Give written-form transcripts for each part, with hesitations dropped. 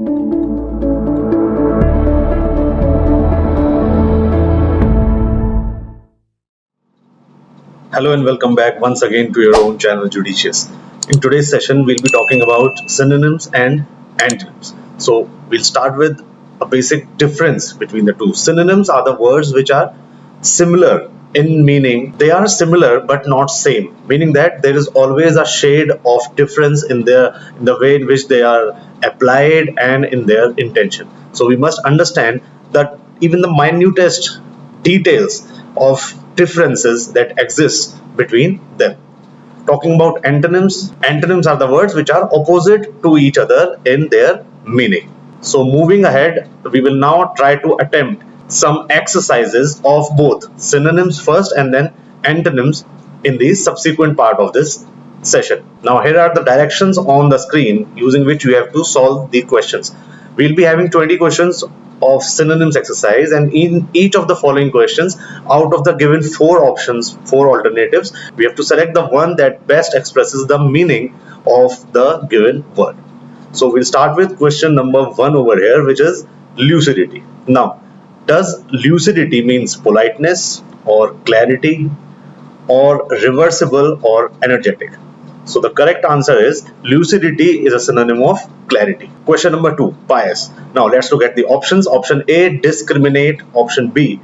Hello and welcome back once again to your own channel Judicious. In today's session, we'll be talking about synonyms and antonyms. So we'll start with a basic difference between the two. Synonyms are the words which are similar in meaning. They are similar but not same, meaning that there is always a shade of difference in the way in which they are applied and in their intention. So we must understand that even the minutest details of differences that exist between them. Talking about antonyms, antonyms are the words which are opposite to each other in their meaning. So moving ahead, we will now try to attempt some exercises of both synonyms first and then antonyms in the subsequent part of this session. Now here are the directions on the screen using which you have to solve the questions. We'll be having 20 questions of synonyms exercise, and in each of the following questions, out of the given four options, four alternatives, we have to select the one that best expresses the meaning of the given word. So we'll start with question number 1 over here, which is lucidity. Now, does lucidity means politeness or clarity or reversible or energetic? So the correct answer is lucidity is a synonym of clarity. Question number 2, pious. Now let's look at the options. Option A, discriminate. Option B,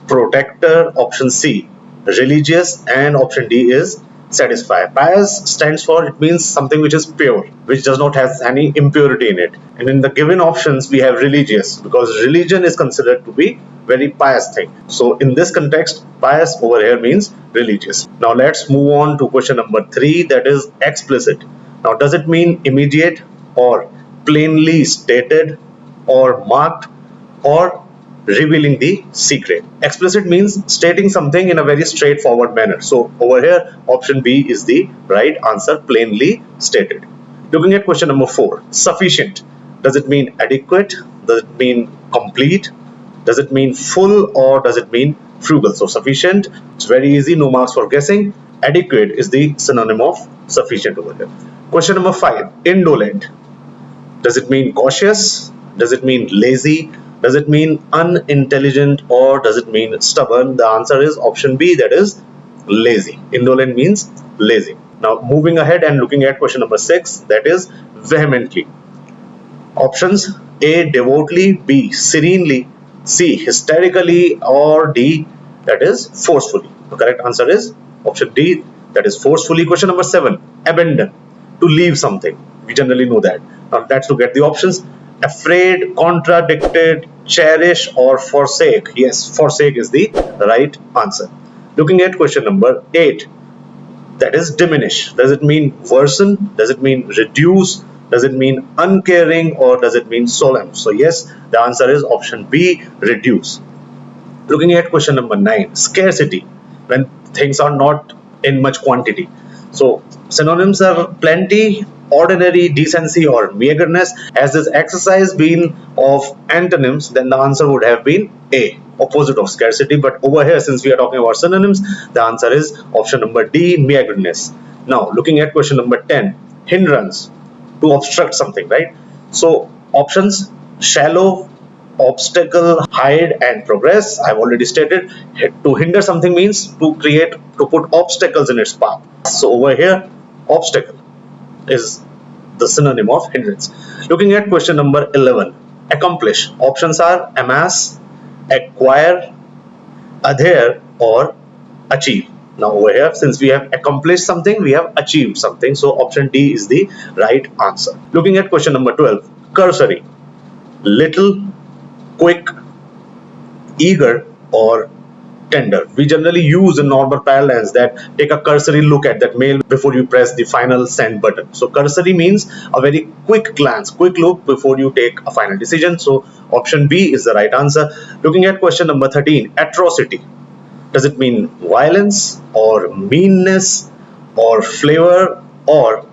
protector. Option C, religious. And option D is satisfy. Pious stands for, it means something which is pure, which does not have any impurity in it. And in the given options we have religious, because religion is considered to be very pious thing. So in this context, pious over here means religious. Now let's move on to question number 3, that is explicit. Now does it mean immediate or plainly stated or marked or revealing the secret? Explicit means stating something in a very straightforward manner. So over here option B is the right answer, plainly stated. Looking at question number 4, sufficient. Does it mean adequate? Does it mean complete? Does it mean full or does it mean frugal? So sufficient, it's very easy, no marks for guessing. Adequate is the synonym of sufficient over here. Question number 5, indolent. Does it mean cautious? Does it mean lazy? Does it mean unintelligent or does it mean stubborn? The answer is option B, that is lazy. Indolent means lazy. Now moving ahead and looking at question number 6, that is vehemently. Options: A, devoutly, B, serenely, C, hysterically, or D, that is forcefully. The correct answer is option D, that is forcefully. Question number 7, abandon, to leave something. We generally know that. Now let's look at the options. Afraid, contradicted, cherish, or forsake. Yes, forsake is the right answer. Looking at question number 8, that is diminish. Does it mean worsen? Does it mean reduce? Does it mean uncaring or does it mean solemn? So yes, the answer is option B, reduce. Looking at question number 9, scarcity, when things are not in much quantity. So synonyms are plenty, ordinary, decency, or meagerness. Has this exercise been of antonyms, then the answer would have been A, opposite of scarcity. But over here, since we are talking about synonyms, the answer is option number D, meagerness. Now looking at question number 10, hindrance, to obstruct something, right? So options: shallow, obstacle, hide, and progress. I've already stated, to hinder something means to put obstacles in its path. So over here, obstacle is the synonym of hindrance. Looking at question number 11, accomplish. Options are amass, acquire, adhere, or achieve. Now over here, since we have accomplished something, we have achieved something. So option D is the right answer. Looking at question number 12, cursory, little, quick, eager, or tender. We generally use in normal parlance that take a cursory look at that mail before you press the final send button. So cursory means a very quick glance, quick look before you take a final decision. So option B is the right answer. Looking at question number 13, atrocity. Does it mean violence or meanness or flavor or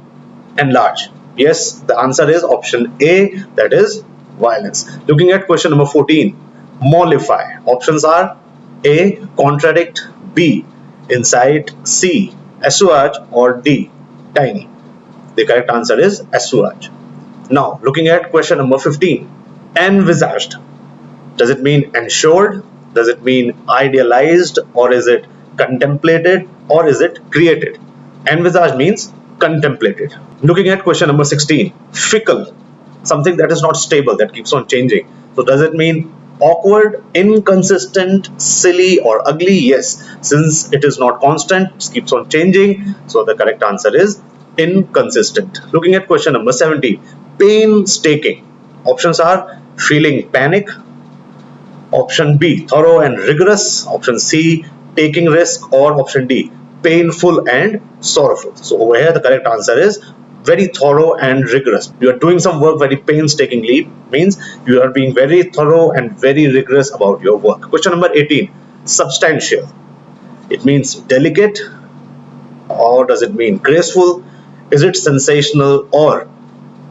enlarge? Yes, the answer is option A, that is violence. Looking at question number 14, mollify. Options are A, contradict, B, incite, C, assuage, or D, tiny. The correct answer is assuage. Now, looking at question number 15, envisaged. Does it mean ensured? Does it mean idealized? Or is it contemplated? Or is it created? Envisaged means contemplated. Looking at question number 16, fickle. Something that is not stable, that keeps on changing. So does it mean awkward, inconsistent, silly, or ugly? Yes, since it is not constant, it keeps on changing. So the correct answer is inconsistent. Looking at question number 17, painstaking. Options are feeling panic, option B, thorough and rigorous, option C, taking risk, or option D, painful and sorrowful. So over here the correct answer is very thorough and rigorous. You are doing some work very painstakingly, means you are being very thorough and very rigorous about your work. Question number 18, substantial. It means delicate, or does it mean graceful? Is it sensational, or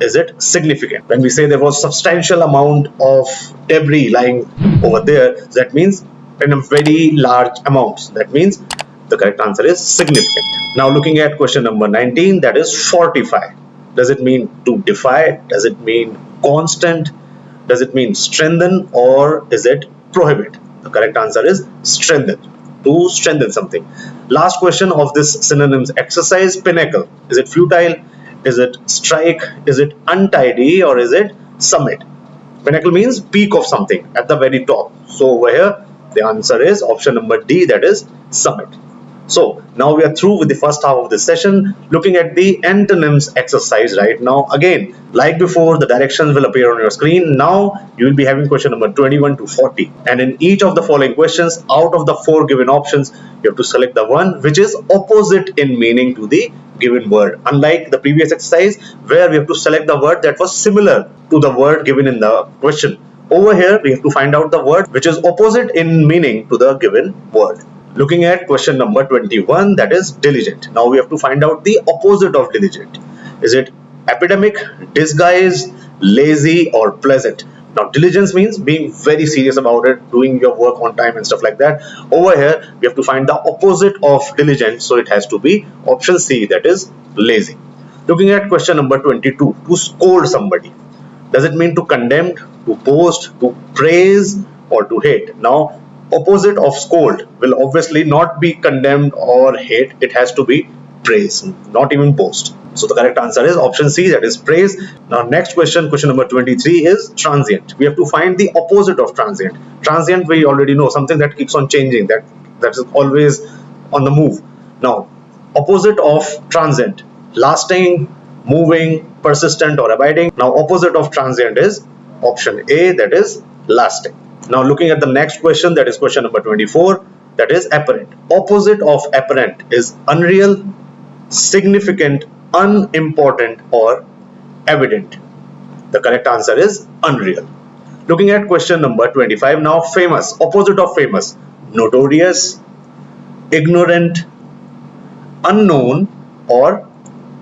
is it significant? When we say there was substantial amount of debris lying over there, that means in a very large amount. That means the correct answer is significant. Now looking at question number 19, that is fortify. Does it mean to defy? Does it mean constant? Does it mean strengthen, or is it prohibit? The correct answer is strengthen, to strengthen something. Last question of this synonyms exercise, pinnacle. Is it futile? Is it strike? Is it untidy, or is it summit? Pinnacle means peak of something at the very top. So over here the answer is option number D, that is summit. So now we are through with the first half of this session. Looking at the antonyms exercise right now, again like before, the directions will appear on your screen. Now you will be having question number 21 to 40, and in each of the following questions, out of the 4 given options, you have to select the one which is opposite in meaning to the given word. Unlike the previous exercise where we have to select the word that was similar to the word given in the question, over here we have to find out the word which is opposite in meaning to the given word. Looking at question number 21, that is diligent. Now we have to find out the opposite of diligent. Is it epidemic, disguise, lazy, or pleasant? Now diligence means being very serious about it, doing your work on time and stuff like that. Over here we have to find the opposite of diligent, so it has to be option C, that is lazy. Looking at question number 22, to scold somebody. Does it mean to condemn, to boast, to praise, or to hate? Now opposite of scold will obviously not be condemned or hate, it has to be praise, not even boast. So the correct answer is option C, that is praise. Now next question, question number 23 is transient. We have to find the opposite of transient. Transient we already know, something that keeps on changing, that is always on the move. Now opposite of transient, lasting, moving, persistent, or abiding. Now opposite of transient is option A, that is lasting. Now looking at the next question, that is question number 24, that is apparent. Opposite of apparent is unreal, significant, unimportant, or evident. The correct answer is unreal. Looking at question number 25 now, famous. Opposite of famous, notorious, ignorant, unknown, or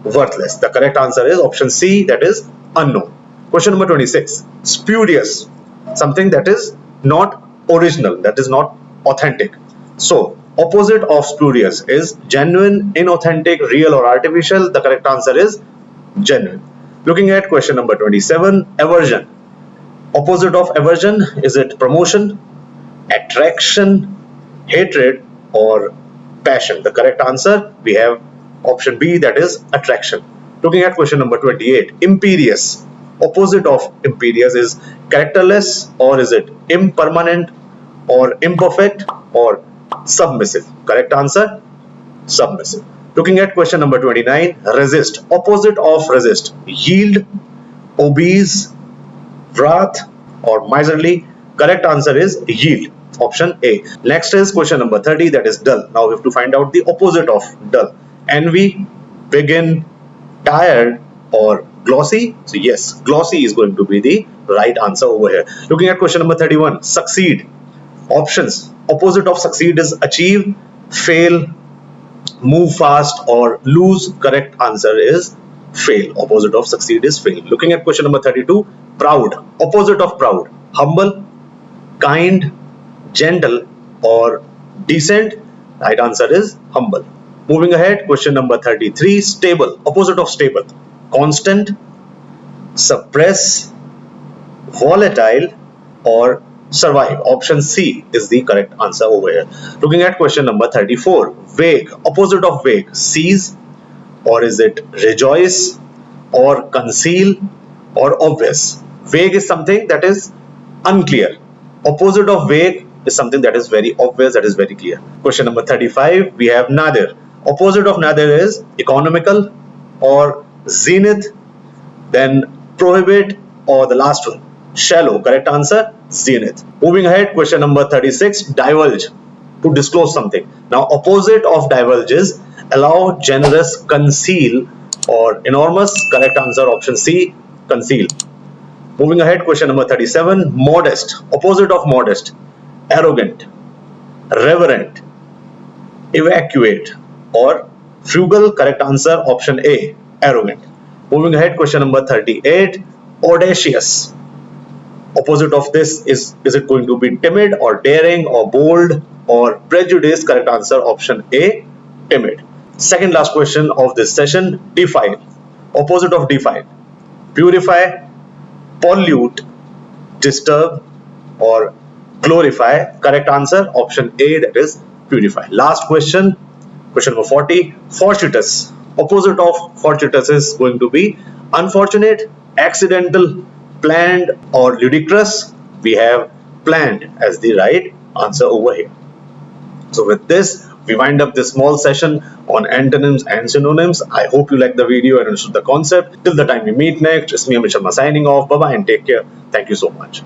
worthless. The correct answer is option C, that is unknown. Question number 26, spurious. Something that is not original, that is not authentic. So opposite of spurious is genuine, inauthentic, real, or artificial. The correct answer is genuine. Looking at question number 27, aversion. Opposite of aversion, is it promotion, attraction, hatred, or passion? The correct answer, we have option B, that is attraction. Looking at question number 28, imperious. Opposite of imperious is characterless, or is it impermanent, or imperfect, or submissive? Correct answer, submissive. Looking at question number 29, resist. Opposite of resist, yield, obese, wrath, or miserly. Correct answer is yield, option A. Next is question number 30, that is dull. Now we have to find out the opposite of dull. Envy, begin, tired, or glossy. So yes, glossy is going to be the right answer over here. Looking at question number 31, succeed. Options. Opposite of succeed is achieve, fail, move fast, or lose. Correct answer is fail. Opposite of succeed is fail. Looking at question number 32, proud. Opposite of proud, humble, kind, gentle, or decent. Right answer is humble. Moving ahead, question number 33, stable. Opposite of stable, constant, suppress, volatile, or survive. Option C is the correct answer over here. Looking at question number 34. Vague, opposite of vague, seize, or is it rejoice, or conceal, or obvious? Vague is something that is unclear. Opposite of vague is something that is very obvious, that is very clear. Question number 35, we have neither. Opposite of neither is economical or zenith, then prohibit, or the last one, shallow. Correct answer, zenith. Moving ahead, question number 36, divulge, to disclose something. Now, opposite of divulge is allow, generous, conceal, or enormous. Correct answer, option C, conceal. Moving ahead, question number 37, modest, opposite of modest, arrogant, reverent, evacuate, or frugal. Correct answer, option A, arrogant. Moving ahead, question number 38, audacious. Opposite of this is it going to be timid, or daring, or bold, or prejudiced? Correct answer, option A, timid. Second last question of this session, defile. Opposite of defile, purify, pollute, disturb, or glorify. Correct answer, option A, that is purify. Last question, question number 40, fortuitous. Opposite of fortuitous is going to be unfortunate, accidental, planned, or ludicrous. We have planned as the right answer over here. So with this, we wind up this small session on antonyms and synonyms. I hope you liked the video and understood the concept. Till the time we meet next, it's me, Amit Sharma, signing off. Bye bye and take care. Thank you so much.